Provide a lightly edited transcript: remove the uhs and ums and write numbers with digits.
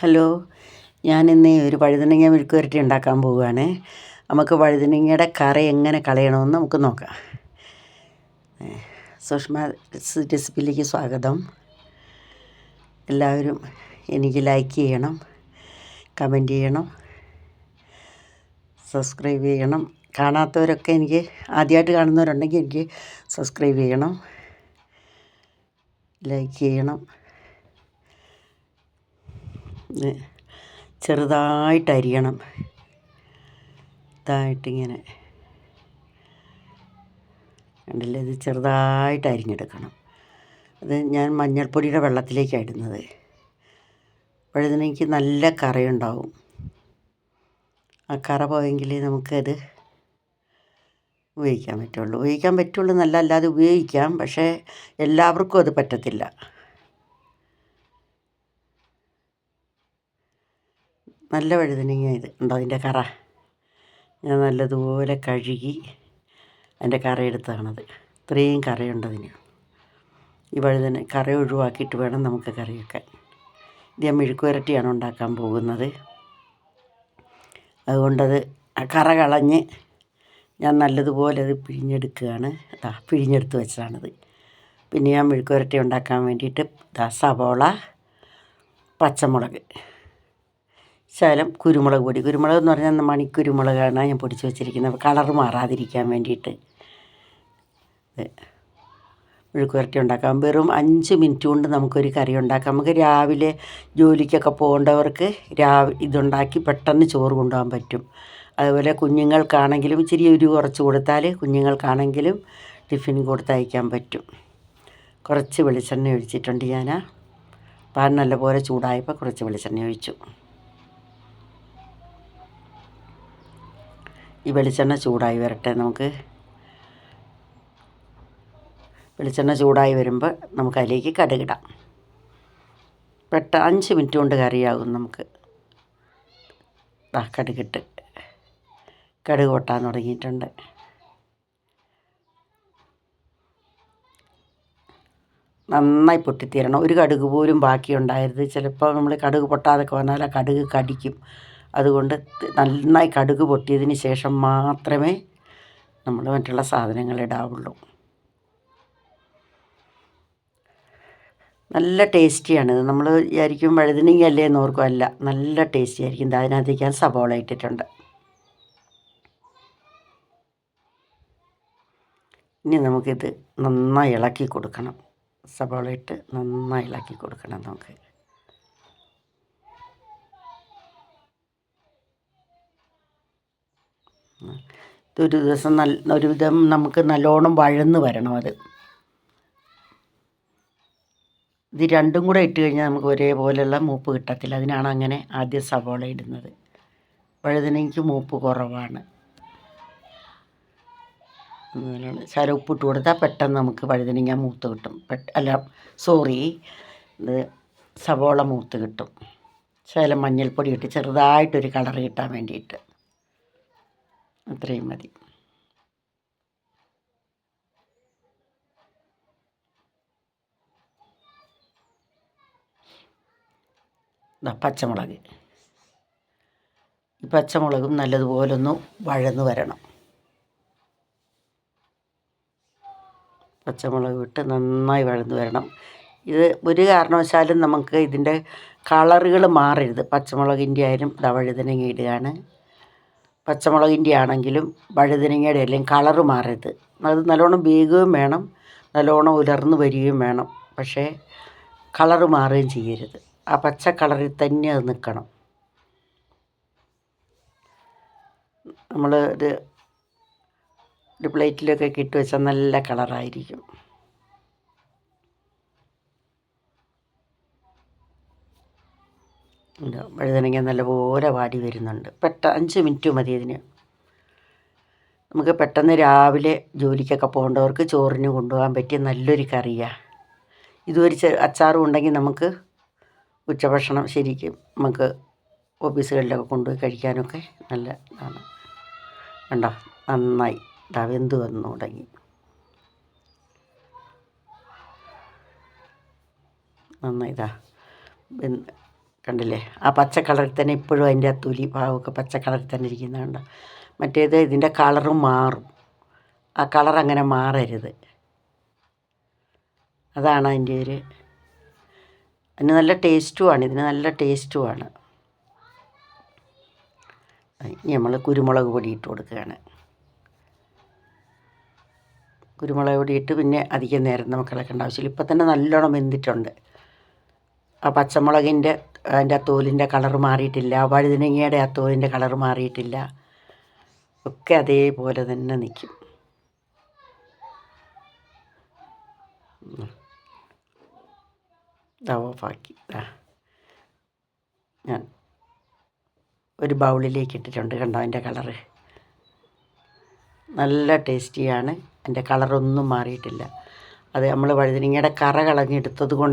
Hello, ഞാനിന്ന് ഒരു വഴുതനങ്ങ മെഴുക്ക് പുരട്ടി ഉണ്ടാക്കാൻ പോവുകയാണ്. നമുക്ക് വഴുതനങ്ങയുടെ കറ എങ്ങനെ കളയണമെന്ന് നമുക്ക് നോക്കാം. സുഷ്മ റെസിപ്പിയിലേക്ക് സ്വാഗതം. എല്ലാവരും എനിക്ക് ലൈക്ക് ചെയ്യണം, കമൻറ്റ് ചെയ്യണം, സബ്സ്ക്രൈബ് ചെയ്യണം. കാണാത്തവരൊക്കെ എനിക്ക് ആദ്യമായിട്ട് കാണുന്നവരുണ്ടെങ്കിൽ എനിക്ക് സബ്സ്ക്രൈബ് ചെയ്യണം, ലൈക്ക് ചെയ്യണം. ചെറുതായിട്ട് അരിയണം. ഇതായിട്ടിങ്ങനെ കണ്ടില്ലേ, ഇത് ചെറുതായിട്ട് അരിഞ്ഞെടുക്കണം. അത് ഞാൻ മഞ്ഞൾപ്പൊടിയുടെ വെള്ളത്തിലേക്കാണ് ഇടുന്നത്. വഴുതനയ്ക്ക് നല്ല കറയുണ്ടാവും. ആ കറ പോയെങ്കിലേ നമുക്കത് ഉപയോഗിക്കാൻ പറ്റുള്ളൂ നല്ല, അല്ലാതെ ഉപയോഗിക്കാം. പക്ഷേ എല്ലാവർക്കും അത് പറ്റത്തില്ല. നല്ല വഴുതനങ്ങ ഇത് ഉണ്ടോ, അതിൻ്റെ കറ ഞാൻ നല്ലതുപോലെ കഴുകി അതിൻ്റെ കറ എടുത്താണത്. ഇത്രയും കറയുണ്ടതിന്. ഈ വഴുതന കറ ഒഴിവാക്കിയിട്ട് വേണം നമുക്ക് കറി വെക്കാൻ. ഇത് ഞാൻ മെഴുക്ക് പുരട്ടിയാണ് ഉണ്ടാക്കാൻ പോകുന്നത്. അതുകൊണ്ടത് കറ കളഞ്ഞ് ഞാൻ നല്ലതുപോലെ അത് പിഴിഞ്ഞെടുക്കുകയാണ്. പിഴിഞ്ഞെടുത്ത് വെച്ചതാണത്. പിന്നെ ഞാൻ മെഴുക്ക് പുരട്ടി ഉണ്ടാക്കാൻ വേണ്ടിയിട്ട് സവോള, പച്ചമുളക്, ശകലം കുരുമുളക് പൊടി. കുരുമുളക് എന്ന് പറഞ്ഞാൽ മണിക്കുരുമുളകാണ് ഞാൻ പൊടിച്ച് വെച്ചിരിക്കുന്നത്, കളറ് മാറാതിരിക്കാൻ വേണ്ടിയിട്ട്. മെഴുക്ക് പുരട്ടി ഉണ്ടാക്കാം. വെറും 5 മിനിറ്റ് കൊണ്ട് നമുക്കൊരു കറി ഉണ്ടാക്കാം. നമുക്ക് രാവിലെ ജോലിക്കൊക്കെ പോകേണ്ടവർക്ക് ഇതുണ്ടാക്കി പെട്ടെന്ന് ചോറ് കൊണ്ടുപോകാൻ പറ്റും. അതുപോലെ കുഞ്ഞുങ്ങൾക്കാണെങ്കിലും ഇച്ചിരി കുറച്ച് കൊടുത്താൽ കുഞ്ഞുങ്ങൾക്കാണെങ്കിലും ടിഫിൻ കൊടുത്തയക്കാൻ പറ്റും. കുറച്ച് വെളിച്ചെണ്ണ ഒഴിച്ചിട്ടുണ്ട് ഞാൻ. പാൻ നല്ലപോലെ ചൂടായപ്പോൾ കുറച്ച് വെളിച്ചെണ്ണ ഒഴിച്ചു. ഈ വെളിച്ചെണ്ണ ചൂടായി വരട്ടെ. വെളിച്ചെണ്ണ ചൂടായി വരുമ്പോൾ നമുക്കതിലേക്ക് കടുകിടാം. 5 മിനിറ്റ് കൊണ്ട് കറിയാകും നമുക്ക്. കടുകിട്ട് കടുക് പൊട്ടാൻ തുടങ്ങിയിട്ടുണ്ട്. നന്നായി പൊട്ടിത്തീരണം. ഒരു കടുക് പോലും ബാക്കിയുണ്ടായത്. ചിലപ്പോൾ നമ്മൾ കടുക് പൊട്ടാതൊക്കെ വന്നാൽ ആ കടുക് കടിക്കും. അതുകൊണ്ട് നന്നായി കടുക് പൊട്ടിയതിന് ശേഷം മാത്രമേ നമ്മൾ മറ്റുള്ള സാധനങ്ങൾ ഇടാവുള്ളൂ. നല്ല ടേസ്റ്റിയാണിത്. നമ്മൾ വിചാരിക്കും വഴുതനങ്ങ അല്ലേ എന്ന് ഓർക്കും. അല്ല, നല്ല ടേസ്റ്റി ആയിരിക്കും. അതിനകത്തേക്ക് ഞാൻ സവോള ഇട്ടിട്ടുണ്ട്. ഇനി നമുക്കിത് നന്നായി ഇളക്കി കൊടുക്കണം. സവോള ഇട്ട് നന്നായി ഇളക്കി കൊടുക്കണം നമുക്ക്. ഒരു വിധം നമുക്ക് നല്ലോണം വഴന്ന് വരണം. ഇത് രണ്ടും കൂടെ ഇട്ട് കഴിഞ്ഞാൽ നമുക്ക് ഒരേപോലെയുള്ള മൂപ്പ് കിട്ടത്തില്ല. അതിനാണ് അങ്ങനെ ആദ്യം സവോള ഇടുന്നത്. വഴുതനയ്ക്ക് മൂപ്പ് കുറവാണ്. ശകലം ഉപ്പിട്ട് കൊടുത്താൽ പെട്ടെന്ന് നമുക്ക് വഴുതനങ്ങ മൂത്ത് കിട്ടും. ഇത് സവോള മൂത്ത് കിട്ടും. ശകലം മഞ്ഞൾപ്പൊടി ഇട്ട് ചെറുതായിട്ടൊരു കളർ കിട്ടാൻ വേണ്ടിയിട്ട്. അത്രയും മതി. പച്ചമുളക്. ഈ പച്ചമുളകും നല്ലതുപോലെ ഒന്ന് വഴന്ന് വരണം. പച്ചമുളക് ഇട്ട് നന്നായി വഴന്ന് വരണം. ഇത് ഒരു കാരണവശാലും നമുക്ക് ഇതിൻ്റെ കളറുകൾ മാറരുത്. പച്ചമുളകിൻ്റെ ആയാലും വഴുതനങ്ങ ഇടുകയാണ്. പച്ചമുളകിൻ്റെ ആണെങ്കിലും വഴുതനങ്ങയുടെ അല്ലെങ്കിൽ കളറ് മാറരുത്. അത് നല്ലോണം വേകുകയും വേണം, നല്ലോണം ഉലർന്ന് വരികയും വേണം. പക്ഷേ കളറ് മാറുകയും ചെയ്യരുത്. ആ പച്ച കളറിൽ തന്നെ അത് നിൽക്കണം. നമ്മൾ ഒരു പ്ലേറ്റിലൊക്കെ ഇട്ട് വെച്ചാൽ നല്ല കളറായിരിക്കും. വഴുതനങ്ങ നല്ലപോലെ വാടി വരുന്നുണ്ട്. 5 മിനിറ്റ് മതി ഇതിന്. നമുക്ക് പെട്ടെന്ന് രാവിലെ ജോലിക്കൊക്കെ പോകേണ്ടവർക്ക് ചോറിന് കൊണ്ടുപോകാൻ പറ്റിയ നല്ലൊരു കറിയാണ്. ഇതൊരു അച്ചാറും ഉണ്ടെങ്കിൽ നമുക്ക് ഉച്ചഭക്ഷണം ശരിക്കും നമുക്ക് ഓഫീസുകളിലൊക്കെ കൊണ്ടുപോയി കഴിക്കാനൊക്കെ നല്ല ഇതാണ്. കണ്ടോ, നന്നായി വെന്ത് വന്നു തുടങ്ങി. നന്നായി കണ്ടില്ലേ? ആ പച്ച കളറിൽ തന്നെ ഇപ്പോഴും അതിൻ്റെ ആ തൊലി ഭാഗമൊക്കെ പച്ച കളറിൽ തന്നെ ഇരിക്കുന്നുണ്ട്. മറ്റേത് ഇതിൻ്റെ കളറും മാറും. ആ കളർ അങ്ങനെ മാറരുത്. അതാണ് അതിൻ്റെ ഒരു അതിന് നല്ല ടേസ്റ്റുമാണ്. ഇതിന് നല്ല ടേസ്റ്റുമാണ്. ഇനി നമ്മൾ കുരുമുളക് പൊടി ഇട്ട് കൊടുക്കുകയാണ്. കുരുമുളക് പൊടി ഇട്ട് പിന്നെ അധികം നേരം നമുക്ക് ഇളക്കേണ്ട ആവശ്യമില്ല. ഇപ്പം തന്നെ നല്ലോണം വെന്തിട്ടുണ്ട്. ആ പച്ചമുളകിൻ്റെ അതിൻ്റെ ആ തോലിൻ്റെ കളർ മാറിയിട്ടില്ല. വഴുതനങ്ങയുടെ ആ തോലിൻ്റെ കളർ മാറിയിട്ടില്ല. ഒക്കെ അതേപോലെ തന്നെ നിൽക്കും. ഇതാ ഓഫാക്കി. ഞാൻ ഒരു ബൗളിലേക്ക് ഇട്ടിട്ടുണ്ട്. കണ്ടോ അതിൻ്റെ കളറ്? നല്ല ടേസ്റ്റിയാണ്. അതിൻ്റെ കളറൊന്നും മാറിയിട്ടില്ല. അത് നമ്മൾ വഴുതനങ്ങയുടെ കറ കളഞ്ഞെടുത്തത് കൊണ്ട്